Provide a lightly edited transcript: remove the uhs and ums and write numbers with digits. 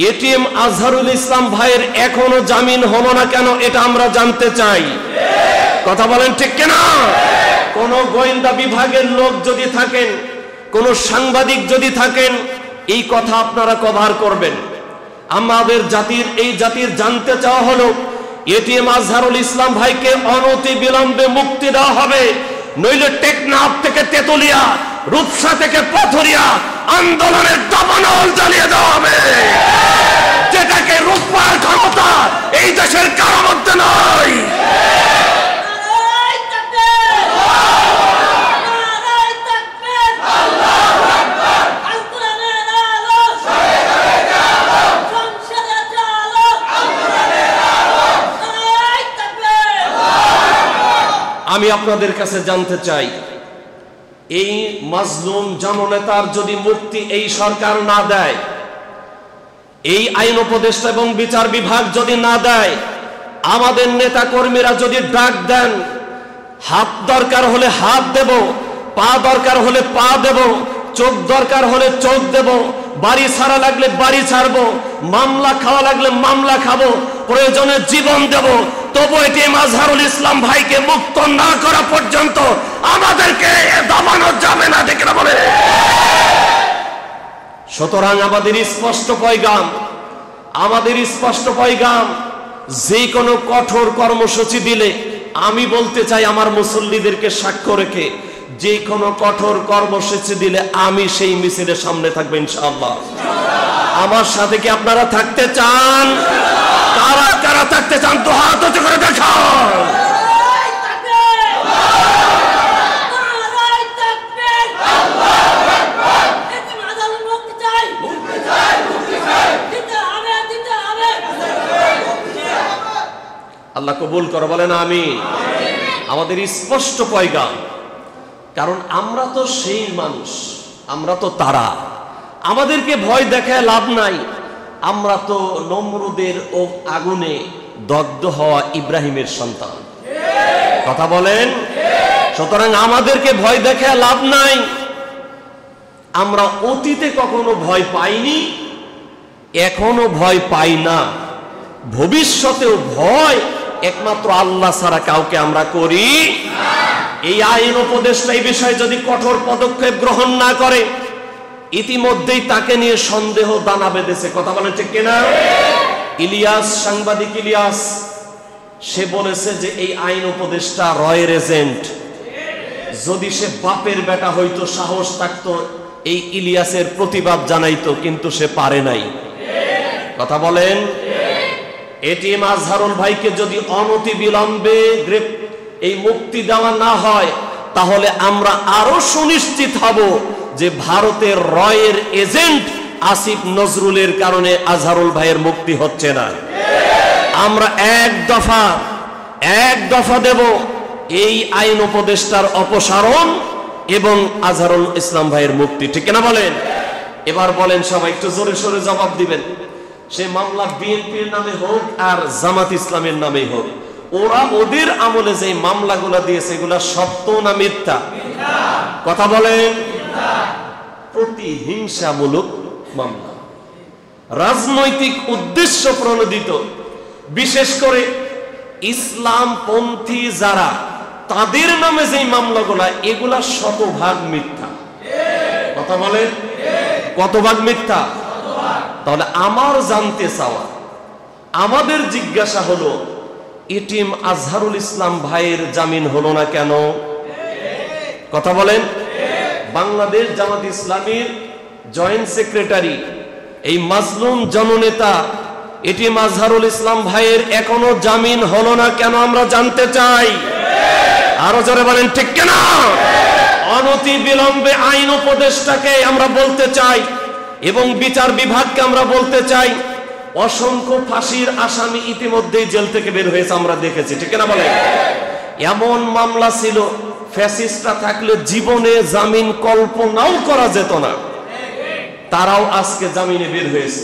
ATM Azharul Islam ভাইয়ের এখনো জামিন হলো না কেন, এটা আমরা জানতে চাই। কথা বলেন ঠিক কিনা? কোন গোয়েন্দা বিভাগের লোক যদি থাকেন, কোন সাংবাদিক যদি থাকেন, এই কথা আপনারা কভার করবেন। আমাদের জাতির জানতে চাওয়া হলো, এটিএম আজহারুল ইসলাম ভাইকে অনতি বিলম্বে মুক্তি দেওয়া হবে, নইলে টেকনাফ থেকে তেতুলিয়া, রূপসা থেকে পাথুরিয়া আন্দোলনের দাবানল জ্বালিয়ে দেওয়া হবে। যেটাকে রূপার ক্ষমতা এই দেশের কারোর মধ্যে নয়। আমি আপনাদের কাছে জানতে চাই, এই মাজলুম জননেতার যদি মুক্তি এই সরকার না দেয়, এই আইন উপদেষ্টা এবং বিচার বিভাগ যদি না দেয়, আমাদের নেতা কর্মীরা যদি ডাক দেন, হাত দরকার হলে হাত দেব, পা দরকার হলে পা দেব, চোখ দরকার হলে চোখ দেব, বাড়ি ছাড়া লাগলে বাড়ি ছাড়বো, মামলা খাওয়া লাগলে মামলা খাবো, প্রয়োজনে জীবন দেব, তবু এটিএম আজহারুল ইসলাম ভাইকে মুক্ত না করা পর্যন্ত আমাদেরকে দমানো যাবে না। দেখে না বলে। সুতরাং আমাদের স্পষ্ট পয়গাম, যে কোনো কঠোর কর্মসূচি দিলে, আমি বলতে চাই আমার মুসল্লিদেরকে সাক্ষ্য রেখে, যে কোনো কঠোর কর্মসূচি দিলে আমি সেই মিছিলের সামনে থাকবো ইনশাআল্লাহ। আমার সাথে কি আপনারা থাকতে চান? কারা কারা থাকতে চান তো হাত উঁচু করে দেখান। আল্লাহ কবুল করো, বলেন আমিন। আমাদের স্পষ্ট পয়গাম, কারণ আমরা তো সেই মানুষ, আমরা তো তারা, আমাদেরকে ভয় দেখায় লাভ নাই। আমরা তো নমরুদের ও আগুনে দগ্ধ হওয়া ইব্রাহিমের সন্তান। কথা বলেন। সুতরাং আমাদেরকে ভয় দেখায় লাভ নাই। আমরা অতীতে কখনো ভয় পাইনি, এখনো ভয় পাই না, ভবিষ্যতেও ভয় একমাত্র আল্লাহ ছাড়া কাউকে আমরা করি না। এই আইন উপদেষ্টা এই বিষয়ে যদি কঠোর পদক্ষেপ গ্রহণ না করে, ইতিমধ্যেই তাকে নিয়ে সন্দেহ দানা বেঁধেছে। কথা বলেন ঠিক কিনা? ইলিয়াস, সাংবাদিক ইলিয়াস, সে বলেছে যে এই আইন উপদেষ্টা রয়ের এজেন্ট। যদি সে বাপের বেটা হইতো, সাহস থাকতো, এই ইলিয়াসের প্রতিবাদ জানাইতো, কিন্তু সে পারে নাই। কথা বলেন। এটিএম আজহারুল ভাইকে যদি অনতি বিলম্বে এই মুক্তি দেওয়া না হয়, তাহলে আমরা আরো সুনিশ্চিত হব যে ভারতের রয়ের এজেন্ট আসিফ নজরুলের কারণে আজহারুল ভাইয়ের মুক্তি হচ্ছে না। আমরা এক দফা দেব এই আইন উপদেষ্টার অপসারণ এবং আজহারুল ইসলাম ভাইয়ের মুক্তি। ঠিক না বলেন? এবার বলেন সবাই, একটু জোরে সোরে জবাব দিবেন। সে মামলা বিএনপির নামে হোক আর জামাত ইসলামের নামে হোক, ওরা ওদের আমলে যে মামলাগুলা দিয়েছে, এগুলা সত্য না মিথ্যা? কথা বলেন। প্রতিহিংসামূলক মামলা, রাজনৈতিক উদ্দেশ্য প্রণোদিত, বিশেষ করে ইসলামপন্থী যারা, তাদের নামে যে মামলাগুলা, এগুলা শতভাগ মিথ্যা। কথা বলেন, কত ভাগ মিথ্যা? তাহলে আমার জানতে চাওয়া, আমাদের জিজ্ঞাসা হলো, এটিএম আজহারুল ইসলাম ভাইয়ের জামিন হলো না কেন? কথা বলেন। বাংলাদেশ জামাত ইসলামীর জয়েন্ট সেক্রেটারি, এই মাজলুম জননেতা এটিএম আজহারুল ইসলাম ভাইয়ের এখনো জামিন হলো না কেন আমরা জানতে চাই। আরো জোরে বলেন ঠিক কিনা? অনতি বিলম্বে আইন উপদেষ্টাকে আমরা বলতে চাই এবং বিচার বিভাগকে আমরা বলতে চাই, অসংখ্য ফাঁসির আসামি ইতিমধ্যেই জেল থেকে বের হয়েছে, আমরা দেখেছি। ঠিক না বলেন? এমন মামলা ছিল, ফ্যাসিস্টরা থাকলে জীবনে জামিন কল্পনাও করা যেত না, তারাও আজকে জামিনে বের হয়েছে।